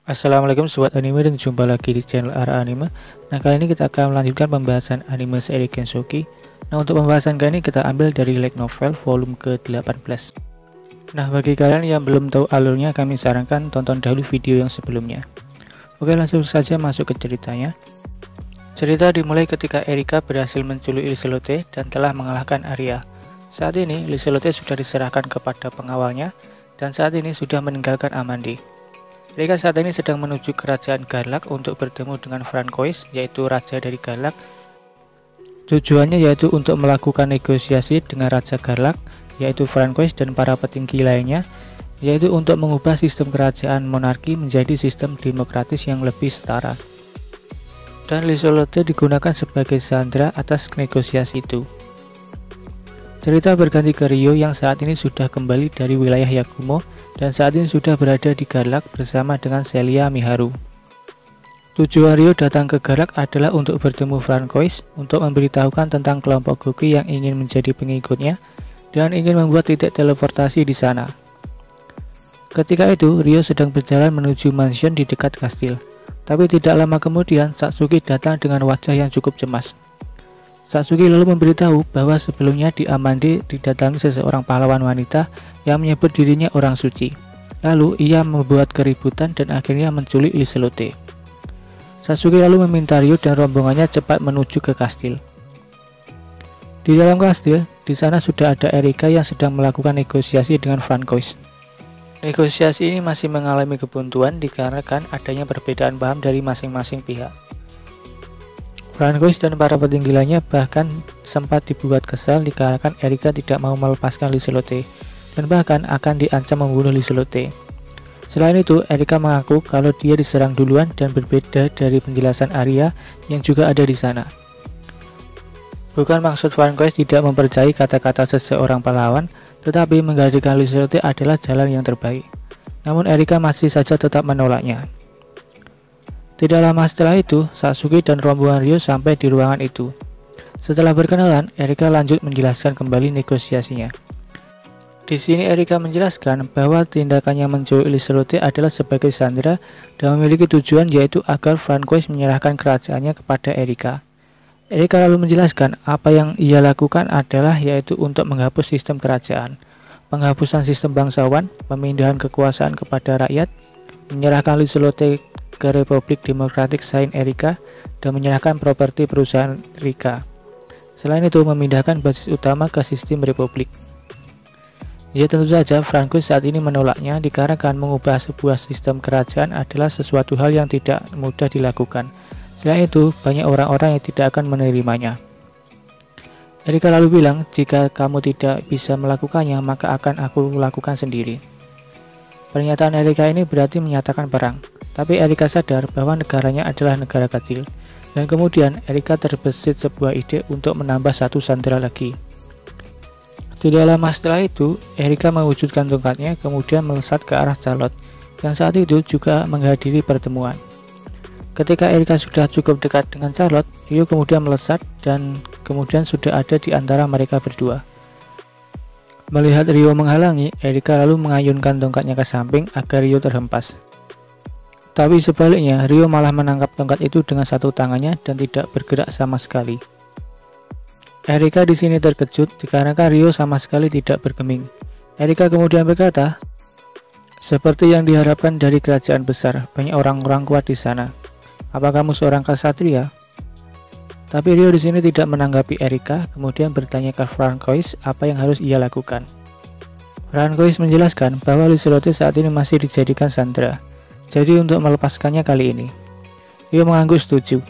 Assalamualaikum sobat anime dan jumpa lagi di channel Ara Anime. Nah, kali ini kita akan melanjutkan pembahasan anime seri Genshoki. Nah, untuk pembahasan kali ini kita ambil dari light novel volume ke-18. Nah, bagi kalian yang belum tahu alurnya, kami sarankan tonton dahulu video yang sebelumnya. Oke, langsung saja masuk ke ceritanya. Cerita dimulai ketika Erika berhasil menculik Liselotte dan telah mengalahkan Arya. Saat ini Liselotte sudah diserahkan kepada pengawalnya dan saat ini sudah meninggalkan Amandi. Erika saat ini sedang menuju kerajaan Garlak untuk bertemu dengan Francois, yaitu raja dari Garlak. Tujuannya yaitu untuk melakukan negosiasi dengan raja Garlak, yaitu Francois dan para petinggi lainnya, yaitu untuk mengubah sistem kerajaan monarki menjadi sistem demokratis yang lebih setara. Dan Liselotte digunakan sebagai sandera atas negosiasi itu. Cerita berganti ke Ryo yang saat ini sudah kembali dari wilayah Yakumo dan saat ini sudah berada di Garlak bersama dengan Celia Miharu. Tujuan Ryo datang ke Garlak adalah untuk bertemu Francois untuk memberitahukan tentang kelompok Goki yang ingin menjadi pengikutnya dan ingin membuat titik teleportasi di sana. Ketika itu, Ryo sedang berjalan menuju mansion di dekat kastil. Tapi tidak lama kemudian, Satsuki datang dengan wajah yang cukup cemas. Satsuki lalu memberitahu bahwa sebelumnya di Amandi didatangi seseorang pahlawan wanita yang menyebut dirinya orang suci. Lalu ia membuat keributan dan akhirnya menculik Liselotte. Satsuki lalu meminta Ryo dan rombongannya cepat menuju ke kastil. Di dalam kastil, di sana sudah ada Erika yang sedang melakukan negosiasi dengan Francois. Negosiasi ini masih mengalami kebuntuan dikarenakan adanya perbedaan paham dari masing-masing pihak. Francois dan para petinggi lainnya bahkan sempat dibuat kesal dikarenakan Erika tidak mau melepaskan Liselotte dan bahkan akan diancam membunuh Liselotte. Selain itu, Erika mengaku kalau dia diserang duluan dan berbeda dari penjelasan Arya yang juga ada di sana. Bukan maksud Francois tidak mempercayai kata-kata seseorang pahlawan, tetapi menggantikan Liselotte adalah jalan yang terbaik. Namun Erika masih saja tetap menolaknya. Tidak lama setelah itu, Satsuki dan rombongan Ryo sampai di ruangan itu. Setelah berkenalan, Erika lanjut menjelaskan kembali negosiasinya. Di sini Erika menjelaskan bahwa tindakannya menculik Liselotte adalah sebagai sandera dan memiliki tujuan yaitu agar Francois menyerahkan kerajaannya kepada Erika. Erika lalu menjelaskan apa yang ia lakukan adalah yaitu untuk menghapus sistem kerajaan, penghapusan sistem bangsawan, pemindahan kekuasaan kepada rakyat, menyerahkan Liselotte ke Republik Demokratik Saint Erika dan menyerahkan properti perusahaan Rika. Selain itu, memindahkan basis utama ke sistem Republik. Ya, tentu saja Francois saat ini menolaknya dikarenakan mengubah sebuah sistem kerajaan adalah sesuatu hal yang tidak mudah dilakukan. Selain itu, banyak orang-orang yang tidak akan menerimanya. Erika lalu bilang, jika kamu tidak bisa melakukannya, maka akan aku lakukan sendiri. Pernyataan Erika ini berarti menyatakan perang. Tapi Erika sadar bahwa negaranya adalah negara kecil, dan kemudian Erika terbesit sebuah ide untuk menambah satu sandera lagi. Tidak lama setelah itu, Erika mewujudkan tongkatnya kemudian melesat ke arah Charlotte, yang saat itu juga menghadiri pertemuan. Ketika Erika sudah cukup dekat dengan Charlotte, Ryo kemudian melesat dan kemudian sudah ada di antara mereka berdua. Melihat Ryo menghalangi, Erika lalu mengayunkan tongkatnya ke samping agar Ryo terhempas. Tapi sebaliknya, Ryo malah menangkap tongkat itu dengan satu tangannya dan tidak bergerak sama sekali. Erika di sini terkejut dikarenakan Ryo sama sekali tidak bergeming. Erika kemudian berkata, "Seperti yang diharapkan dari kerajaan besar, banyak orang-orang kuat di sana. Apa kamu seorang ksatria?" Tapi Ryo di sini tidak menanggapi Erika, kemudian bertanya ke Francois apa yang harus ia lakukan. Francois menjelaskan bahwa Liselotte saat ini masih dijadikan sandera. Jadi untuk melepaskannya kali ini, Ryo mengangguk setuju.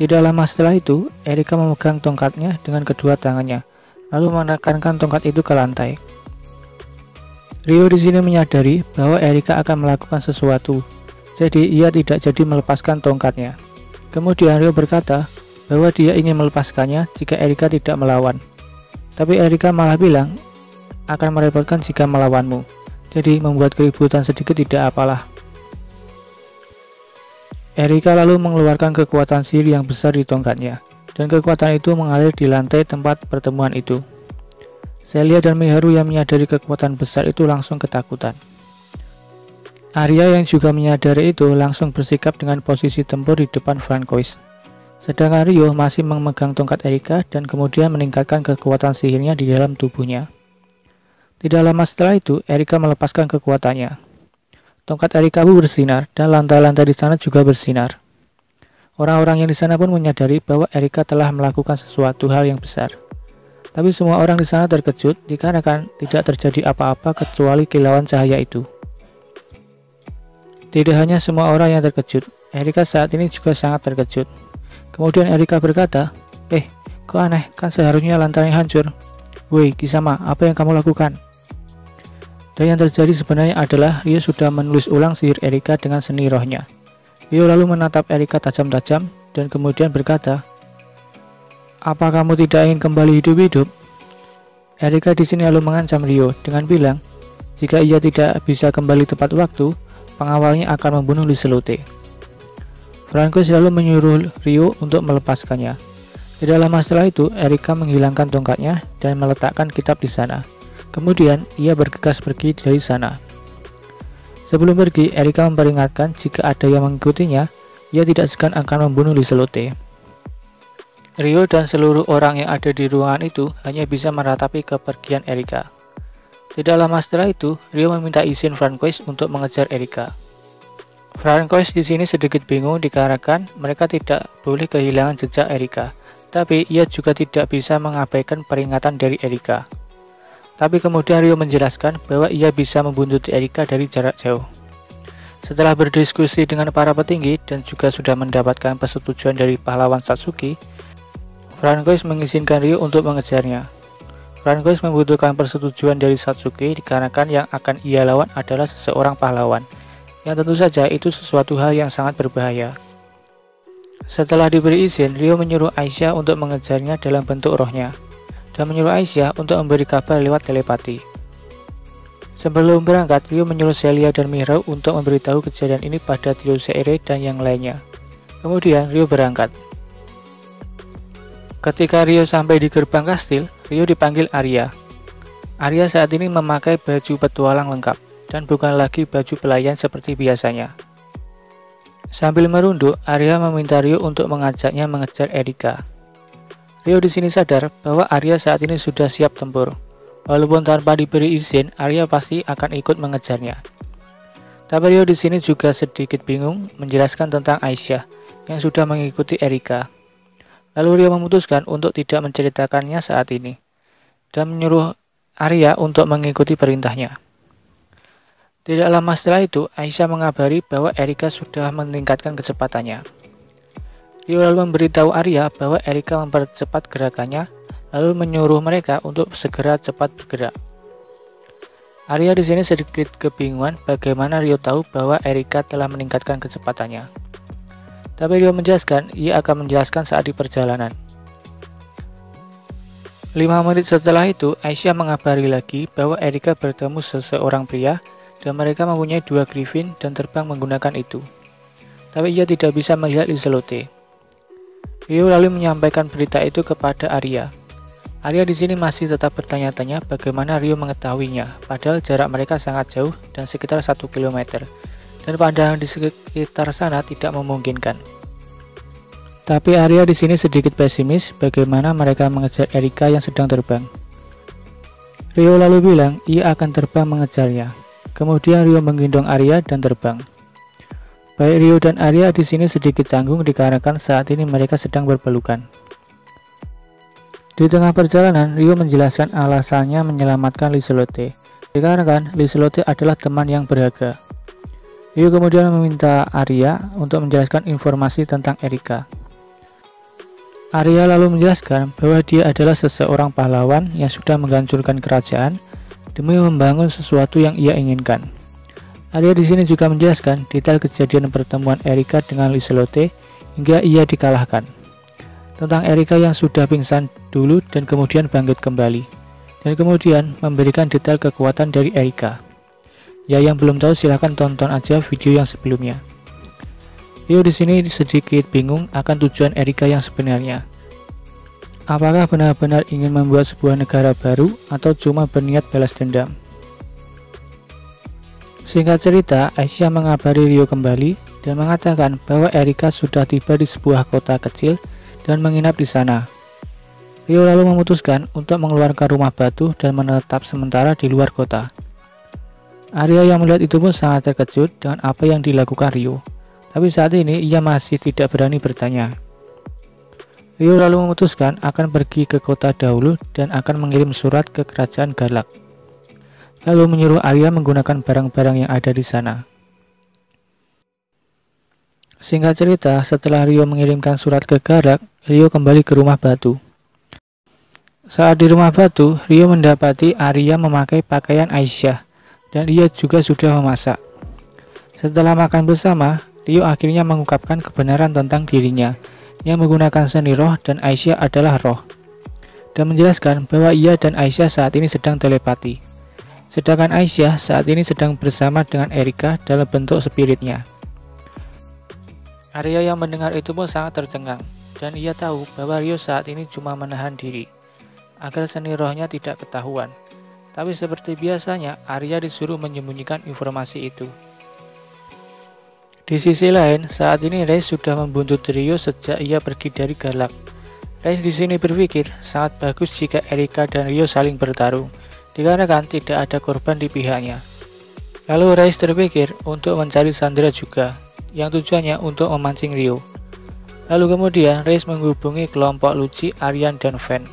Tidak lama setelah itu, Erika memegang tongkatnya dengan kedua tangannya, lalu menekankan tongkat itu ke lantai. Ryo di sini menyadari bahwa Erika akan melakukan sesuatu, jadi ia tidak jadi melepaskan tongkatnya. Kemudian Ryo berkata bahwa dia ingin melepaskannya jika Erika tidak melawan. Tapi Erika malah bilang, akan merepotkan jika melawanmu, jadi membuat keributan sedikit tidak apalah. Erika lalu mengeluarkan kekuatan sihir yang besar di tongkatnya, dan kekuatan itu mengalir di lantai tempat pertemuan itu. Celia dan Miharu yang menyadari kekuatan besar itu langsung ketakutan. Arya yang juga menyadari itu langsung bersikap dengan posisi tempur di depan Francois. Sedangkan Rio masih memegang tongkat Erika dan kemudian meningkatkan kekuatan sihirnya di dalam tubuhnya. Tidak lama setelah itu, Erika melepaskan kekuatannya. Tongkat Erika pun bersinar dan lantai-lantai di sana juga bersinar. Orang-orang yang di sana pun menyadari bahwa Erika telah melakukan sesuatu hal yang besar. Tapi semua orang di sana terkejut dikarenakan tidak terjadi apa-apa kecuali kilauan cahaya itu. Tidak hanya semua orang yang terkejut, Erika saat ini juga sangat terkejut. Kemudian Erika berkata, kok aneh, kan seharusnya lantainya hancur. Woi, Kisama, apa yang kamu lakukan? Dan yang terjadi sebenarnya adalah Rio sudah menulis ulang sihir Erika dengan seni rohnya. Rio lalu menatap Erika tajam-tajam dan kemudian berkata, apa kamu tidak ingin kembali hidup-hidup? Erika di sini lalu mengancam Rio dengan bilang, jika ia tidak bisa kembali tepat waktu, pengawalnya akan membunuh Liselotte. Francois lalu menyuruh Rio untuk melepaskannya. Tidak lama setelah itu, Erika menghilangkan tongkatnya dan meletakkan kitab di sana. Kemudian, ia bergegas pergi dari sana. Sebelum pergi, Erika memperingatkan jika ada yang mengikutinya, ia tidak segan akan membunuh Liselotte. Rio dan seluruh orang yang ada di ruangan itu hanya bisa meratapi kepergian Erika. Tidak lama setelah itu, Rio meminta izin Francois untuk mengejar Erika. Francois di sini sedikit bingung dikarenakan mereka tidak boleh kehilangan jejak Erika, tapi ia juga tidak bisa mengabaikan peringatan dari Erika. Tapi kemudian Rio menjelaskan bahwa ia bisa membuntuti Erika dari jarak jauh. Setelah berdiskusi dengan para petinggi dan juga sudah mendapatkan persetujuan dari pahlawan Satsuki, Francois mengizinkan Rio untuk mengejarnya. Francois membutuhkan persetujuan dari Satsuki dikarenakan yang akan ia lawan adalah seseorang pahlawan, yang tentu saja itu sesuatu hal yang sangat berbahaya. Setelah diberi izin, Rio menyuruh Aisyah untuk mengejarnya dalam bentuk rohnya, dan menyuruh Aisyah untuk memberi kabar lewat telepati. Sebelum berangkat, Rio menyuruh Celia dan Mihrau untuk memberitahu kejadian ini pada Trio Seire dan yang lainnya. Kemudian Rio berangkat. Ketika Rio sampai di gerbang kastil, Rio dipanggil Arya. Arya saat ini memakai baju petualang lengkap, dan bukan lagi baju pelayan seperti biasanya. Sambil merunduk, Arya meminta Rio untuk mengajaknya mengejar Erika. Rio di sini sadar bahwa Arya saat ini sudah siap tempur. Walaupun tanpa diberi izin, Arya pasti akan ikut mengejarnya. Tapi Rio di sini juga sedikit bingung menjelaskan tentang Aisyah yang sudah mengikuti Erika. Lalu Rio memutuskan untuk tidak menceritakannya saat ini, dan menyuruh Arya untuk mengikuti perintahnya. Tidak lama setelah itu, Aisyah mengabari bahwa Erika sudah meningkatkan kecepatannya. Rio lalu memberitahu Arya bahwa Erika mempercepat gerakannya, lalu menyuruh mereka untuk segera cepat bergerak. Arya di sini sedikit kebingungan bagaimana Rio tahu bahwa Erika telah meningkatkan kecepatannya. Tapi Rio menjelaskan, ia akan menjelaskan saat di perjalanan. 5 menit setelah itu, Aisyah mengabari lagi bahwa Erika bertemu seseorang pria dan mereka mempunyai 2 griffin dan terbang menggunakan itu. Tapi ia tidak bisa melihat Liselotte. Rio lalu menyampaikan berita itu kepada Arya. Arya di sini masih tetap bertanya-tanya bagaimana Rio mengetahuinya, padahal jarak mereka sangat jauh dan sekitar 1 km. Dan pandangan di sekitar sana tidak memungkinkan. Tapi Arya di sini sedikit pesimis bagaimana mereka mengejar Erika yang sedang terbang. Rio lalu bilang ia akan terbang mengejarnya. Kemudian Rio menggendong Arya dan terbang. Baik Rio dan Arya di sini sedikit canggung dikarenakan saat ini mereka sedang berpelukan. Di tengah perjalanan, Rio menjelaskan alasannya menyelamatkan Liselotte, dikarenakan Liselotte adalah teman yang berharga. Rio kemudian meminta Arya untuk menjelaskan informasi tentang Erika. Arya lalu menjelaskan bahwa dia adalah seseorang pahlawan yang sudah menghancurkan kerajaan demi membangun sesuatu yang ia inginkan. Arya di sini juga menjelaskan detail kejadian pertemuan Erika dengan Liselotte hingga ia dikalahkan. Tentang Erika yang sudah pingsan dulu dan kemudian bangkit kembali, dan kemudian memberikan detail kekuatan dari Erika. Ya, yang belum tahu silahkan tonton aja video yang sebelumnya. Rio di sini sedikit bingung akan tujuan Erika yang sebenarnya. Apakah benar-benar ingin membuat sebuah negara baru atau cuma berniat balas dendam? Singkat cerita, Aisyah mengabari Rio kembali dan mengatakan bahwa Erika sudah tiba di sebuah kota kecil dan menginap di sana. Rio lalu memutuskan untuk mengeluarkan rumah batu dan menetap sementara di luar kota. Arya yang melihat itu pun sangat terkejut dengan apa yang dilakukan Rio, tapi saat ini ia masih tidak berani bertanya. Rio lalu memutuskan akan pergi ke kota dahulu dan akan mengirim surat ke kerajaan Garlak, lalu menyuruh Arya menggunakan barang-barang yang ada di sana. Singkat cerita, setelah Rio mengirimkan surat ke Garlak, Rio kembali ke rumah batu. Saat di rumah batu, Rio mendapati Arya memakai pakaian Aisyah dan ia juga sudah memasak. Setelah makan bersama, Rio akhirnya mengungkapkan kebenaran tentang dirinya yang menggunakan seni roh dan Aisyah adalah roh, dan menjelaskan bahwa ia dan Aisyah saat ini sedang telepati. Sedangkan Aisyah saat ini sedang bersama dengan Erika dalam bentuk spiritnya. Arya yang mendengar itu pun sangat tercengang, dan ia tahu bahwa Rio saat ini cuma menahan diri agar seni rohnya tidak ketahuan. Tapi seperti biasanya, Arya disuruh menyembunyikan informasi itu. Di sisi lain, saat ini Reis sudah membuntut Rio sejak ia pergi dari Garlak. Reis di sini berpikir sangat bagus jika Erika dan Rio saling bertarung, dikarenakan tidak ada korban di pihaknya. Lalu Reis terpikir untuk mencari Sandra juga, yang tujuannya untuk memancing Rio. Lalu kemudian Reis menghubungi kelompok Lucci, Aryan, dan Fen.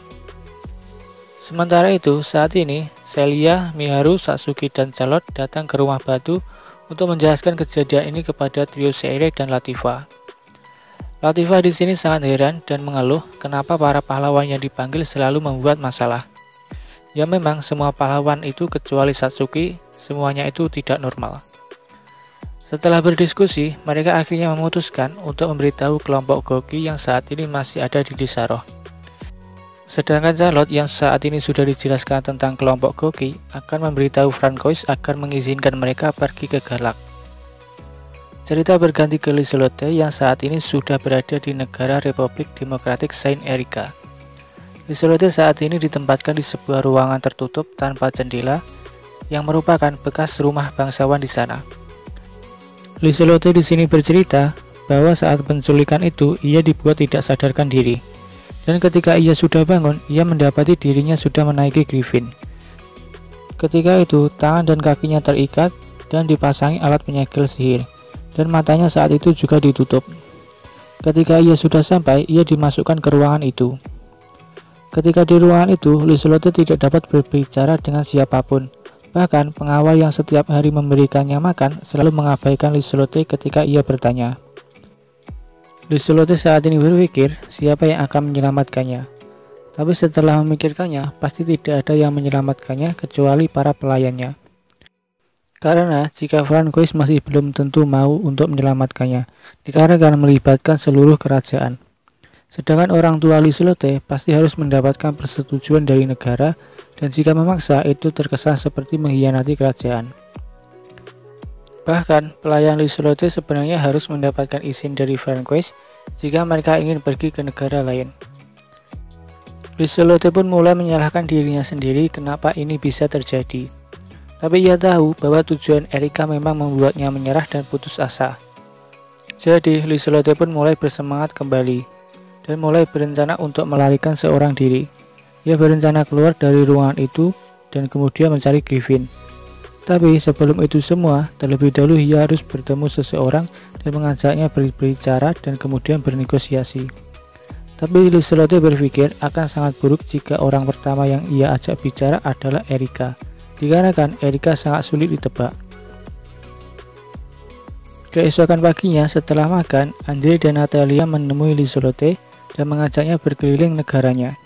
Sementara itu, saat ini Celia, Miharu, Satsuki, dan Charlotte datang ke rumah batu untuk menjelaskan kejadian ini kepada trio Seire dan Latifah. Latifah di sini sangat heran dan mengeluh kenapa para pahlawan yang dipanggil selalu membuat masalah. Ya memang semua pahlawan itu kecuali Satsuki, semuanya itu tidak normal. Setelah berdiskusi, mereka akhirnya memutuskan untuk memberitahu kelompok Goki yang saat ini masih ada di desa Roh. Sedangkan Charlotte yang saat ini sudah dijelaskan tentang kelompok Goki akan memberitahu Francois agar mengizinkan mereka pergi ke Garlak. Cerita berganti ke Liselotte yang saat ini sudah berada di negara Republik Demokratik Saint Erika. Liselotte saat ini ditempatkan di sebuah ruangan tertutup tanpa jendela yang merupakan bekas rumah bangsawan di sana. Liselotte di sini bercerita bahwa saat penculikan itu ia dibuat tidak sadarkan diri. Dan ketika ia sudah bangun, ia mendapati dirinya sudah menaiki Griffin. Ketika itu, tangan dan kakinya terikat dan dipasangi alat penyegel sihir, dan matanya saat itu juga ditutup. Ketika ia sudah sampai, ia dimasukkan ke ruangan itu. Ketika di ruangan itu, Liselotte tidak dapat berbicara dengan siapapun. Bahkan, pengawal yang setiap hari memberikannya makan selalu mengabaikan Liselotte ketika ia bertanya. Liselotte saat ini berpikir siapa yang akan menyelamatkannya. Tapi setelah memikirkannya, pasti tidak ada yang menyelamatkannya kecuali para pelayannya. Karena jika Francois masih belum tentu mau untuk menyelamatkannya, dikarenakan melibatkan seluruh kerajaan. Sedangkan orang tua Liselotte pasti harus mendapatkan persetujuan dari negara, dan jika memaksa itu terkesan seperti mengkhianati kerajaan. Bahkan, pelayan Liselotte sebenarnya harus mendapatkan izin dari Francois jika mereka ingin pergi ke negara lain. Liselotte pun mulai menyalahkan dirinya sendiri kenapa ini bisa terjadi. Tapi ia tahu bahwa tujuan Erika memang membuatnya menyerah dan putus asa. Jadi, Liselotte pun mulai bersemangat kembali dan mulai berencana untuk melarikan seorang diri. Ia berencana keluar dari ruangan itu dan kemudian mencari Griffin. Tapi sebelum itu semua, terlebih dahulu ia harus bertemu seseorang dan mengajaknya berbicara dan kemudian bernegosiasi. Tapi Liselotte berpikir akan sangat buruk jika orang pertama yang ia ajak bicara adalah Erika, dikarenakan Erika sangat sulit ditebak. Keesokan paginya setelah makan, Andre dan Natalia menemui Liselotte dan mengajaknya berkeliling negaranya.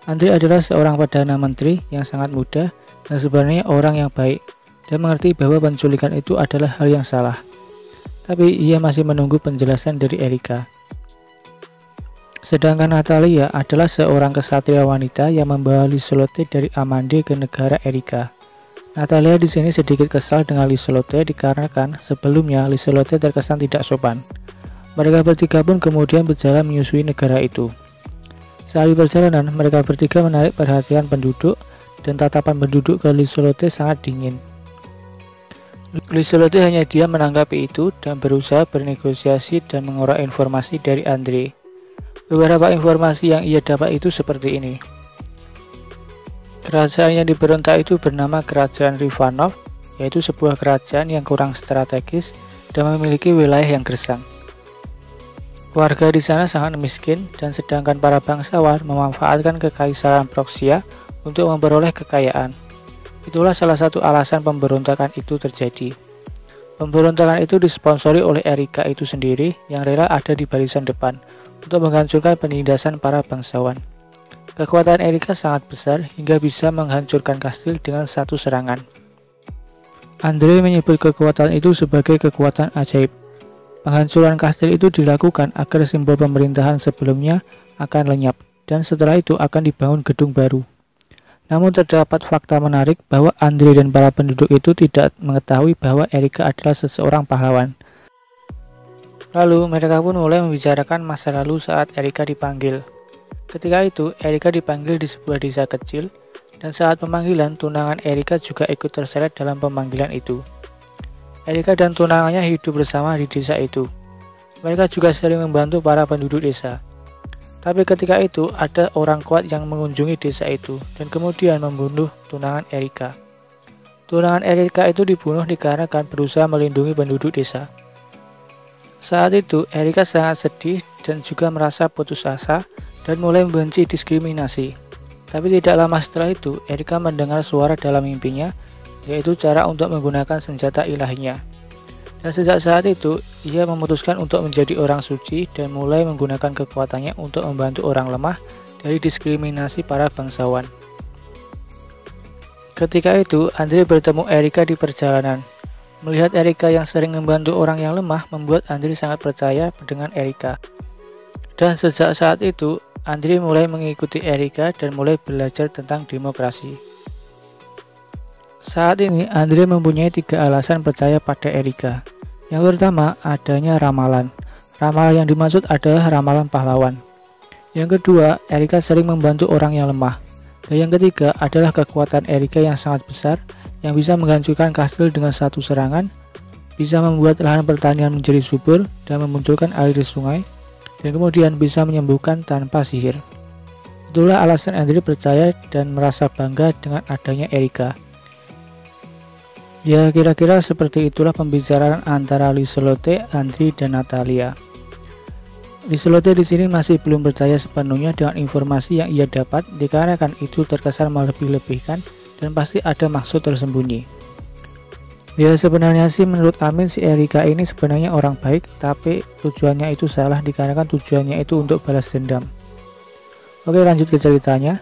Andre adalah seorang perdana menteri yang sangat muda dan sebenarnya orang yang baik, dan mengerti bahwa penculikan itu adalah hal yang salah. Tapi ia masih menunggu penjelasan dari Erika. Sedangkan Natalia adalah seorang kesatria wanita yang membawa Liselotte dari Amande ke negara Erika. Natalia di sini sedikit kesal dengan Liselotte dikarenakan sebelumnya Liselotte terkesan tidak sopan. Mereka bertiga pun kemudian berjalan menyusui negara itu. Saat di perjalanan, mereka bertiga menarik perhatian penduduk dan tatapan penduduk ke Liselotte sangat dingin. Liselotte hanya diam menanggapi itu dan berusaha bernegosiasi dan mengorek informasi dari Andre. Beberapa informasi yang ia dapat itu seperti ini. Kerajaan yang diberontak itu bernama Kerajaan Rivanov, yaitu sebuah kerajaan yang kurang strategis dan memiliki wilayah yang gersang. Warga di sana sangat miskin, dan sedangkan para bangsawan memanfaatkan kekaisaran Prussia untuk memperoleh kekayaan. Itulah salah satu alasan pemberontakan itu terjadi. Pemberontakan itu disponsori oleh Erika itu sendiri yang rela ada di barisan depan untuk menghancurkan penindasan para bangsawan. Kekuatan Erika sangat besar hingga bisa menghancurkan kastil dengan satu serangan. Andre menyebut kekuatan itu sebagai kekuatan ajaib. Penghancuran kastil itu dilakukan agar simbol pemerintahan sebelumnya akan lenyap, dan setelah itu akan dibangun gedung baru. Namun terdapat fakta menarik bahwa Andre dan para penduduk itu tidak mengetahui bahwa Erika adalah seseorang pahlawan. Lalu mereka pun mulai membicarakan masa lalu saat Erika dipanggil. Ketika itu, Erika dipanggil di sebuah desa kecil, dan saat pemanggilan, tunangan Erika juga ikut terseret dalam pemanggilan itu. Erika dan tunangannya hidup bersama di desa itu. Mereka juga sering membantu para penduduk desa. Tapi ketika itu, ada orang kuat yang mengunjungi desa itu, dan kemudian membunuh tunangan Erika. Tunangan Erika itu dibunuh dikarenakan berusaha melindungi penduduk desa. Saat itu, Erika sangat sedih dan juga merasa putus asa, dan mulai membenci diskriminasi. Tapi tidak lama setelah itu, Erika mendengar suara dalam mimpinya, yaitu cara untuk menggunakan senjata ilahinya. Dan sejak saat itu, ia memutuskan untuk menjadi orang suci dan mulai menggunakan kekuatannya untuk membantu orang lemah dari diskriminasi para bangsawan. Ketika itu, Andre bertemu Erika di perjalanan. Melihat Erika yang sering membantu orang yang lemah membuat Andre sangat percaya dengan Erika. Dan sejak saat itu, Andre mulai mengikuti Erika dan mulai belajar tentang demokrasi. Saat ini, Andre mempunyai 3 alasan percaya pada Erika. Yang pertama, adanya ramalan. Ramalan yang dimaksud adalah ramalan pahlawan. Yang kedua, Erika sering membantu orang yang lemah. Dan yang ketiga adalah kekuatan Erika yang sangat besar, yang bisa menghancurkan kastil dengan satu serangan, bisa membuat lahan pertanian menjadi subur dan memunculkan air di sungai, dan kemudian bisa menyembuhkan tanpa sihir. Itulah alasan Andre percaya dan merasa bangga dengan adanya Erika. Ya, kira-kira seperti itulah pembicaraan antara Liselotte, Andre, dan Natalia. Liselotte di sini masih belum percaya sepenuhnya dengan informasi yang ia dapat, dikarenakan itu terkesan melebih-lebihkan dan pasti ada maksud tersembunyi. Ya, sebenarnya sih menurut Amin si Erika ini sebenarnya orang baik, tapi tujuannya itu salah dikarenakan tujuannya itu untuk balas dendam. Oke, lanjut ke ceritanya.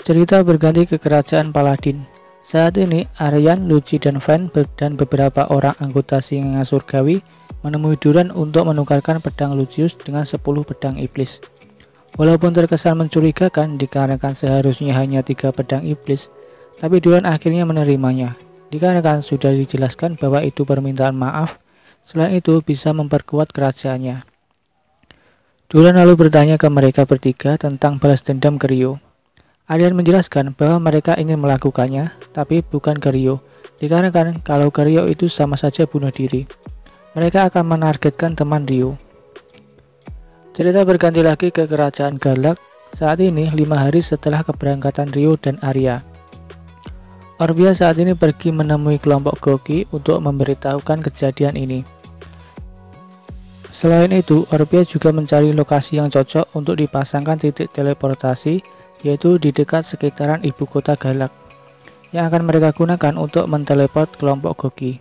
Cerita berganti ke kerajaan Paladin. Saat ini Aryan, Lucy, dan Van dan beberapa orang anggota Singa Surgawi menemui Duran untuk menukarkan pedang Lucius dengan 10 pedang iblis. Walaupun terkesan mencurigakan dikarenakan seharusnya hanya 3 pedang iblis, tapi Duran akhirnya menerimanya. Dikarenakan sudah dijelaskan bahwa itu permintaan maaf, selain itu bisa memperkuat kerajaannya. Duran lalu bertanya ke mereka bertiga tentang balas dendam ke Rio. Aryan menjelaskan bahwa mereka ingin melakukannya, tapi bukan ke Rio, dikarenakan kalau ke Rio itu sama saja bunuh diri. Mereka akan menargetkan teman Rio. Cerita berganti lagi ke kerajaan Garlak, saat ini 5 hari setelah keberangkatan Rio dan Arya. Orbia saat ini pergi menemui kelompok Goki untuk memberitahukan kejadian ini. Selain itu, Orbia juga mencari lokasi yang cocok untuk dipasangkan titik teleportasi, yaitu di dekat sekitaran ibu kota Garlak, yang akan mereka gunakan untuk menteleport kelompok Goki.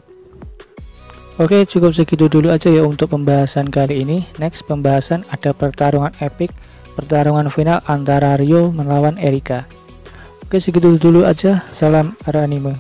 Oke, cukup segitu dulu aja ya untuk pembahasan kali ini. Next pembahasan ada pertarungan epic, pertarungan final antara Rio melawan Erika. Oke, segitu dulu aja. Salam anime.